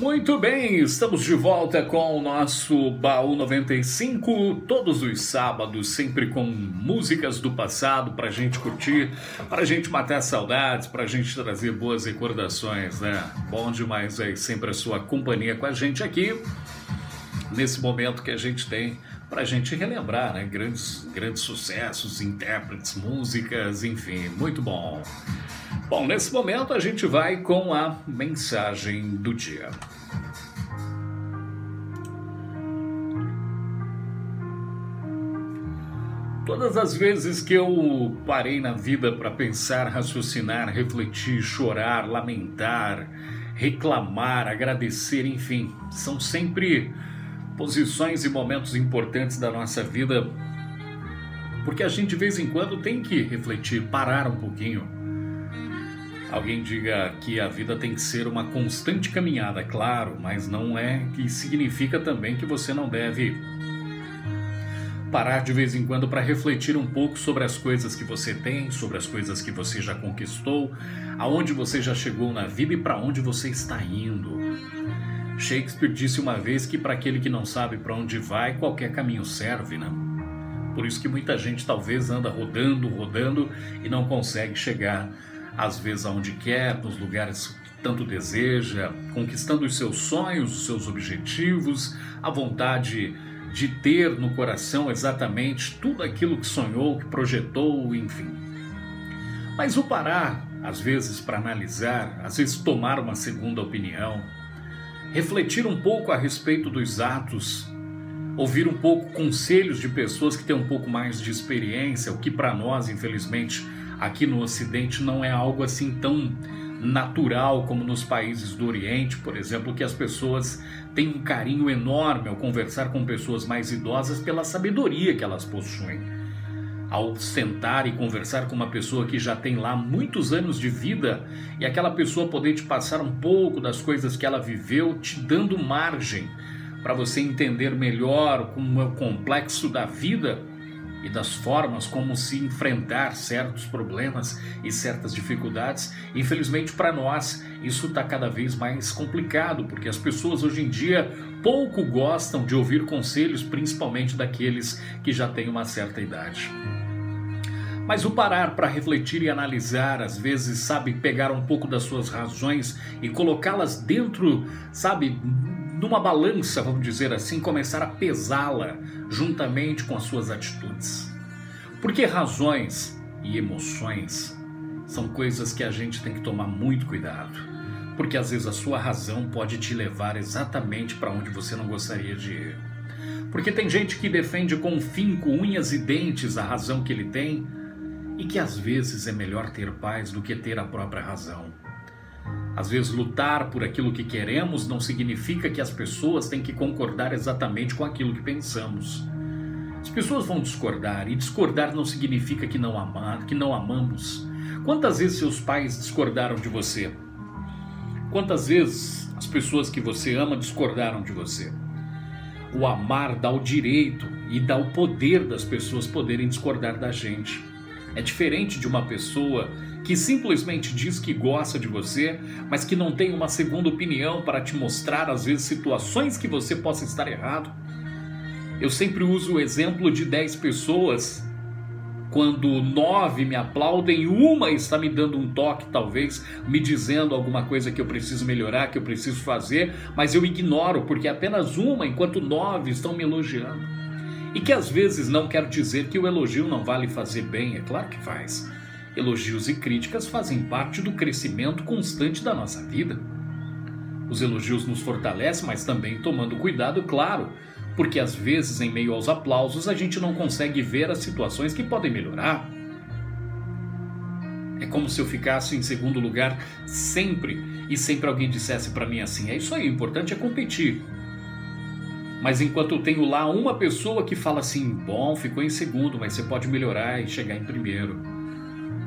Muito bem, estamos de volta com o nosso Baú 95, todos os sábados, sempre com músicas do passado para a gente curtir, para a gente matar saudades, para a gente trazer boas recordações, né? Bom demais aí, sempre a sua companhia com a gente aqui, nesse momento que a gente tem para a gente relembrar, né? Grandes sucessos, intérpretes, músicas, enfim, muito bom. Bom, nesse momento a gente vai com a mensagem do dia. Todas as vezes que eu parei na vida para pensar, raciocinar, refletir, chorar, lamentar, reclamar, agradecer, enfim, são sempre posições e momentos importantes da nossa vida, porque a gente de vez em quando tem que refletir, parar um pouquinho. Alguém diga que a vida tem que ser uma constante caminhada, claro, mas não é que significa também que você não deve parar de vez em quando para refletir um pouco sobre as coisas que você tem, sobre as coisas que você já conquistou, aonde você já chegou na vida e para onde você está indo. Shakespeare disse uma vez que para aquele que não sabe para onde vai, qualquer caminho serve, né? Por isso que muita gente talvez anda rodando e não consegue chegar às vezes aonde quer, nos lugares que tanto deseja, conquistando os seus sonhos, os seus objetivos, a vontade de ter no coração exatamente tudo aquilo que sonhou, que projetou, enfim. Mas o parar, às vezes para analisar, às vezes tomar uma segunda opinião, refletir um pouco a respeito dos atos, ouvir um pouco conselhos de pessoas que têm um pouco mais de experiência, o que para nós, infelizmente, aqui no Ocidente não é algo assim tão natural como nos países do Oriente, por exemplo, que as pessoas têm um carinho enorme ao conversar com pessoas mais idosas pela sabedoria que elas possuem. Ao sentar e conversar com uma pessoa que já tem lá muitos anos de vida e aquela pessoa poder te passar um pouco das coisas que ela viveu, te dando margem para você entender melhor como é o complexo da vida e das formas como se enfrentar certos problemas e certas dificuldades. Infelizmente para nós isso está cada vez mais complicado, porque as pessoas hoje em dia pouco gostam de ouvir conselhos, principalmente daqueles que já têm uma certa idade. Mas o parar para refletir e analisar, às vezes, sabe, pegar um pouco das suas razões e colocá-las dentro, sabe, numa balança, vamos dizer assim, começar a pesá-la juntamente com as suas atitudes. Porque razões e emoções são coisas que a gente tem que tomar muito cuidado. Porque às vezes a sua razão pode te levar exatamente para onde você não gostaria de ir. Porque tem gente que defende com finco, unhas e dentes a razão que ele tem e que às vezes é melhor ter paz do que ter a própria razão. Às vezes lutar por aquilo que queremos não significa que as pessoas têm que concordar exatamente com aquilo que pensamos. As pessoas vão discordar, e discordar não significa que não amamos. Quantas vezes seus pais discordaram de você? Quantas vezes as pessoas que você ama discordaram de você? O amar dá o direito e dá o poder das pessoas poderem discordar da gente. É diferente de uma pessoa que simplesmente diz que gosta de você, mas que não tem uma segunda opinião para te mostrar, às vezes, situações que você possa estar errado. Eu sempre uso o exemplo de 10 pessoas, quando 9 me aplaudem, uma está me dando um toque, talvez, me dizendo alguma coisa que eu preciso melhorar, que eu preciso fazer, mas eu ignoro, porque é apenas uma, enquanto 9 estão me elogiando. E que às vezes não quer dizer que o elogio não vale fazer bem, é claro que faz. Elogios e críticas fazem parte do crescimento constante da nossa vida. Os elogios nos fortalecem, mas também tomando cuidado, claro, porque às vezes, em meio aos aplausos, a gente não consegue ver as situações que podem melhorar. É como se eu ficasse em segundo lugar sempre, e sempre alguém dissesse para mim assim: é isso aí, o importante é competir. Mas enquanto eu tenho lá uma pessoa que fala assim: bom, ficou em segundo, mas você pode melhorar e chegar em primeiro.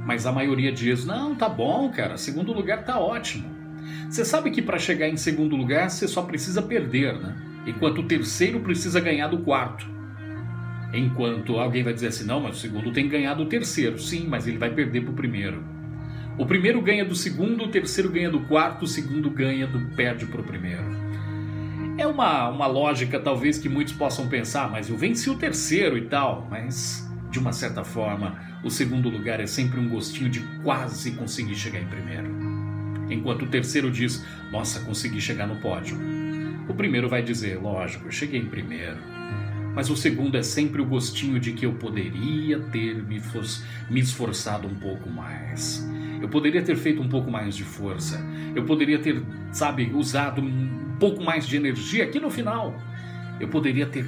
Mas a maioria diz: não, tá bom, cara, segundo lugar tá ótimo. Você sabe que para chegar em segundo lugar você só precisa perder, né? Enquanto o terceiro precisa ganhar do quarto. Enquanto alguém vai dizer assim: não, mas o segundo tem que ganhar do terceiro. Sim, mas ele vai perder pro primeiro. O primeiro ganha do segundo, o terceiro ganha do quarto, o segundo perde para o primeiro. É uma lógica talvez que muitos possam pensar, mas eu venci o terceiro e tal. Mas, de uma certa forma, o segundo lugar é sempre um gostinho de quase conseguir chegar em primeiro. Enquanto o terceiro diz, nossa, consegui chegar no pódio. O primeiro vai dizer, lógico, eu cheguei em primeiro. Mas o segundo é sempre o gostinho de que eu poderia ter me esforçado um pouco mais. Eu poderia ter feito um pouco mais de força. Eu poderia ter, usado um pouco mais de energia aqui no final. Eu poderia ter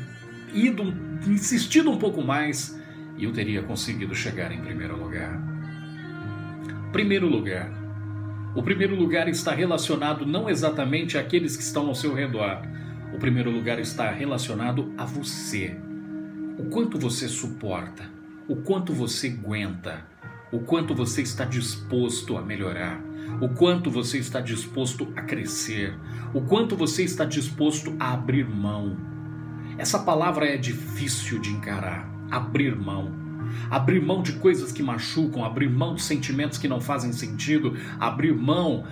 insistido um pouco mais e eu teria conseguido chegar em primeiro lugar. Primeiro lugar. O primeiro lugar está relacionado não exatamente àqueles que estão ao seu redor. O primeiro lugar está relacionado a você. O quanto você suporta, o quanto você aguenta, o quanto você está disposto a melhorar, o quanto você está disposto a crescer, o quanto você está disposto a abrir mão. Essa palavra é difícil de encarar, abrir mão. Abrir mão de coisas que machucam, abrir mão de sentimentos que não fazem sentido, abrir mão,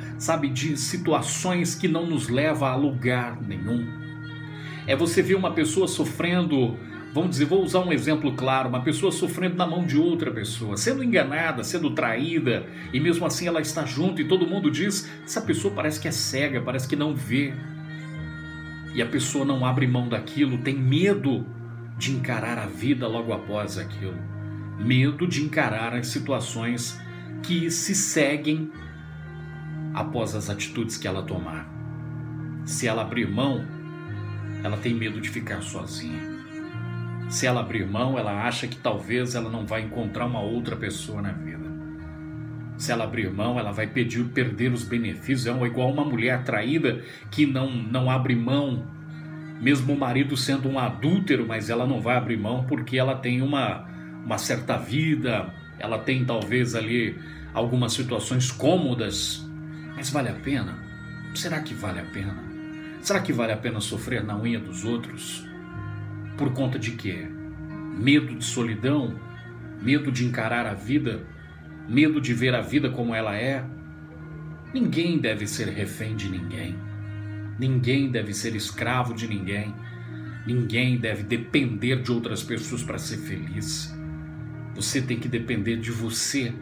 de situações que não nos levam a lugar nenhum. É você ver uma pessoa sofrendo, vamos dizer, vou usar um exemplo claro, uma pessoa sofrendo na mão de outra pessoa, sendo enganada, sendo traída, e mesmo assim ela está junto e todo mundo diz, essa pessoa parece que é cega, parece que não vê. E a pessoa não abre mão daquilo, tem medo de encarar a vida logo após aquilo. Medo de encarar as situações que se seguem após as atitudes que ela tomar. Se ela abrir mão, ela tem medo de ficar sozinha. Se ela abrir mão, ela acha que talvez ela não vai encontrar uma outra pessoa na vida. Se ela abrir mão, ela vai perder os benefícios. É igual uma mulher traída que não abre mão, mesmo o marido sendo um adúltero, mas ela não vai abrir mão porque ela tem uma certa vida, ela tem talvez ali algumas situações cômodas, mas vale a pena? Será que vale a pena? Será que vale a pena sofrer na unha dos outros? Por conta de quê? Medo de solidão? Medo de encarar a vida? Medo de ver a vida como ela é? Ninguém deve ser refém de ninguém. Ninguém deve ser escravo de ninguém. Ninguém deve depender de outras pessoas para ser feliz. Você tem que depender de você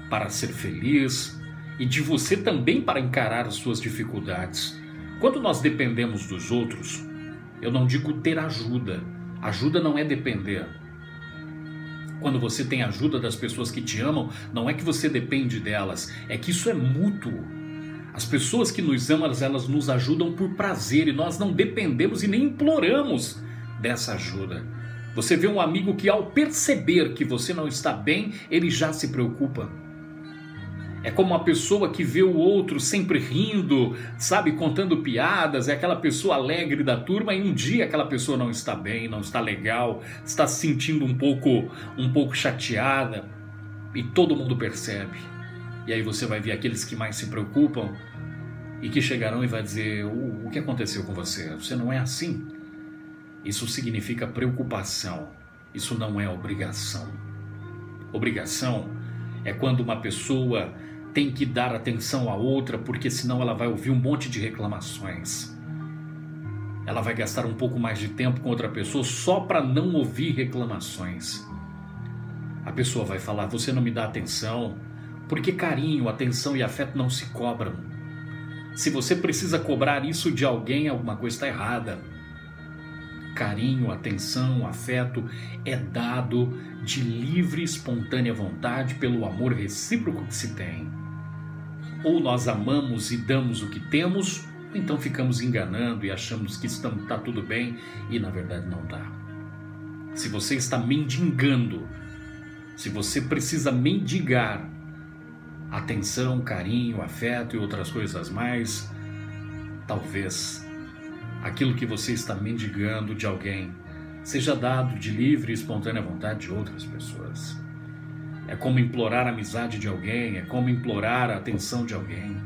para ser feliz e de você também para encarar as suas dificuldades. Quando nós dependemos dos outros, eu não digo ter ajuda. Ajuda não é depender. Quando você tem ajuda das pessoas que te amam, não é que você depende delas, é que isso é mútuo. As pessoas que nos amam, elas nos ajudam por prazer e nós não dependemos e nem imploramos dessa ajuda. Você vê um amigo que ao perceber que você não está bem, ele já se preocupa. É como uma pessoa que vê o outro sempre rindo, contando piadas, é aquela pessoa alegre da turma e um dia aquela pessoa não está bem, não está legal, está se sentindo um pouco chateada e todo mundo percebe. E aí você vai ver aqueles que mais se preocupam e que chegarão e vai dizer, o que aconteceu com você? Você não é assim. Isso significa preocupação, isso não é obrigação. Obrigação é quando uma pessoa tem que dar atenção a outra, porque senão ela vai ouvir um monte de reclamações. Ela vai gastar um pouco mais de tempo com outra pessoa só para não ouvir reclamações. A pessoa vai falar, você não me dá atenção, porque carinho, atenção e afeto não se cobram. Se você precisa cobrar isso de alguém, alguma coisa está errada. Carinho, atenção, afeto é dado de livre e espontânea vontade pelo amor recíproco que se tem. Ou nós amamos e damos o que temos, ou então ficamos enganando e achamos que está tudo bem e na verdade não está. Se você está mendigando, se você precisa mendigar atenção, carinho, afeto e outras coisas mais, talvez aquilo que você está mendigando de alguém seja dado de livre e espontânea vontade de outras pessoas. É como implorar a amizade de alguém, é como implorar a atenção de alguém.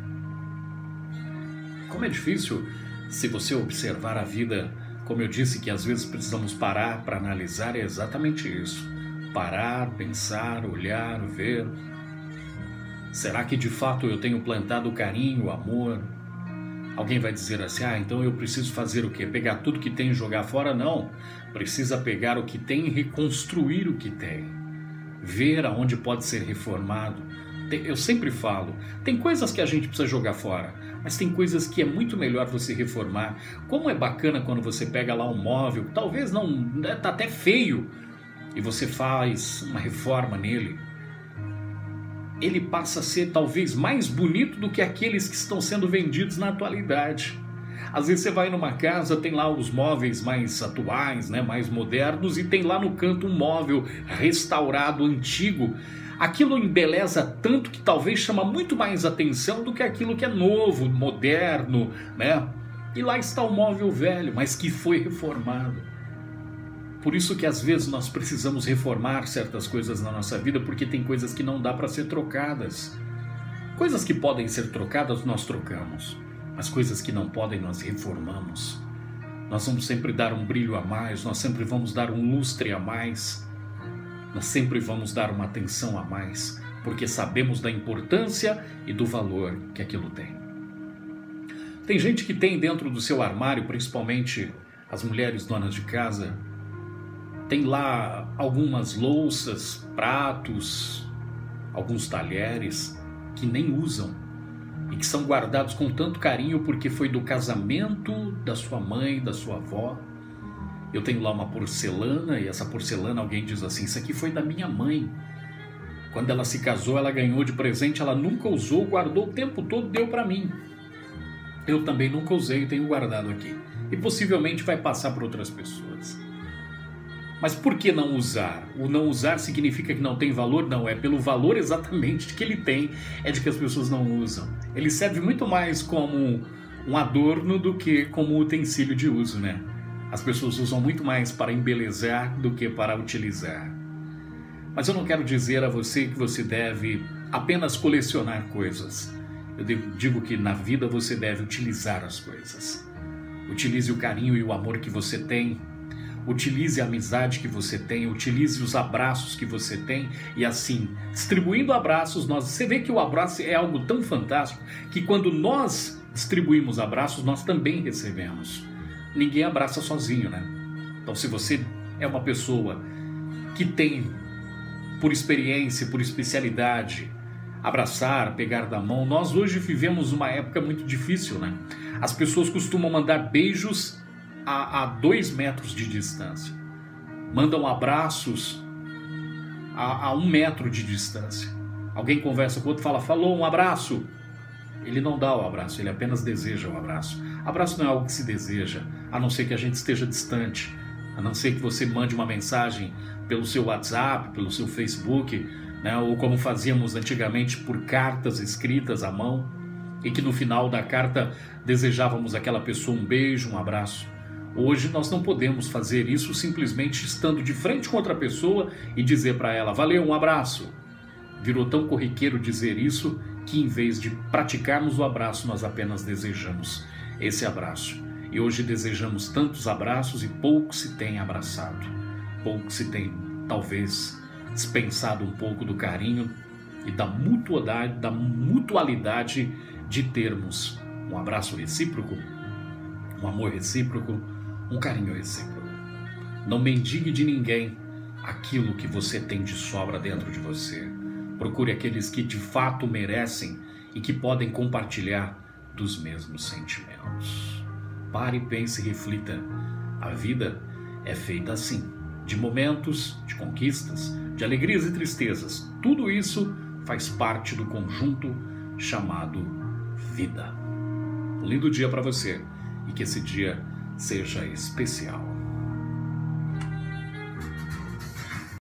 Como é difícil se você observar a vida, como eu disse que às vezes precisamos parar para analisar, é exatamente isso. Parar, pensar, olhar, ver. Será que de fato eu tenho plantado carinho, amor? Alguém vai dizer assim, então eu preciso fazer o quê? Pegar tudo que tem e jogar fora? Não. Precisa pegar o que tem e reconstruir o que tem. Ver aonde pode ser reformado. Eu sempre falo, tem coisas que a gente precisa jogar fora, mas tem coisas que é muito melhor você reformar. Como é bacana quando você pega lá um móvel, talvez não, tá até feio, e você faz uma reforma nele. Ele passa a ser talvez mais bonito do que aqueles que estão sendo vendidos na atualidade. Às vezes você vai numa casa, tem lá os móveis mais atuais, né, mais modernos, e tem lá no canto um móvel restaurado, antigo. Aquilo embeleza tanto que talvez chama muito mais atenção do que aquilo que é novo, moderno, né? E lá está o móvel velho, mas que foi reformado. Por isso que às vezes nós precisamos reformar certas coisas na nossa vida, porque tem coisas que não dá para ser trocadas. Coisas que podem ser trocadas, nós trocamos. Mas coisas que não podem, nós reformamos. Nós vamos sempre dar um brilho a mais, nós sempre vamos dar um lustre a mais. Nós sempre vamos dar uma atenção a mais, porque sabemos da importância e do valor que aquilo tem. Tem gente que tem dentro do seu armário, principalmente as mulheres donas de casa, tem lá algumas louças, pratos, alguns talheres que nem usam e que são guardados com tanto carinho porque foi do casamento da sua mãe, da sua avó. Eu tenho lá uma porcelana e essa porcelana alguém diz assim, isso aqui foi da minha mãe. Quando ela se casou, ela ganhou de presente, ela nunca usou, guardou o tempo todo, deu para mim. Eu também nunca usei, tenho guardado aqui. E possivelmente vai passar para outras pessoas. Mas por que não usar? O não usar significa que não tem valor? Não, é pelo valor exatamente que ele tem, é de que as pessoas não usam. Ele serve muito mais como um adorno do que como utensílio de uso, né? As pessoas usam muito mais para embelezar do que para utilizar. Mas eu não quero dizer a você que você deve apenas colecionar coisas. Eu digo que na vida você deve utilizar as coisas. Utilize o carinho e o amor que você tem. Utilize a amizade que você tem, utilize os abraços que você tem e assim, distribuindo abraços, você vê que o abraço é algo tão fantástico que quando nós distribuímos abraços, nós também recebemos. Ninguém abraça sozinho, né? Então se você é uma pessoa que tem, por experiência, por especialidade, abraçar, pegar da mão, nós hoje vivemos uma época muito difícil, né? As pessoas costumam mandar beijos a 2 metros de distância. Mandam abraços a 1 metro de distância. Alguém conversa com o outro, falou um abraço. Ele não dá o abraço, ele apenas deseja o abraço. Abraço não é algo que se deseja, a não ser que a gente esteja distante, a não ser que você mande uma mensagem pelo seu WhatsApp, pelo seu Facebook, né? Ou como fazíamos antigamente por cartas escritas à mão, e que no final da carta desejávamos àquela pessoa um beijo, um abraço. Hoje nós não podemos fazer isso simplesmente estando de frente com outra pessoa e dizer para ela, valeu, um abraço. Virou tão corriqueiro dizer isso que em vez de praticarmos o abraço, nós apenas desejamos esse abraço. E hoje desejamos tantos abraços e pouco se tem abraçado. Pouco se tem, talvez, dispensado um pouco do carinho e da mutualidade de termos um abraço recíproco, um amor recíproco, um carinho recíproco. Não mendigue de ninguém aquilo que você tem de sobra dentro de você. Procure aqueles que de fato merecem e que podem compartilhar dos mesmos sentimentos. Pare, pense e reflita. A vida é feita assim, de momentos, de conquistas, de alegrias e tristezas. Tudo isso faz parte do conjunto chamado vida. Um lindo dia para você e que esse dia seja especial.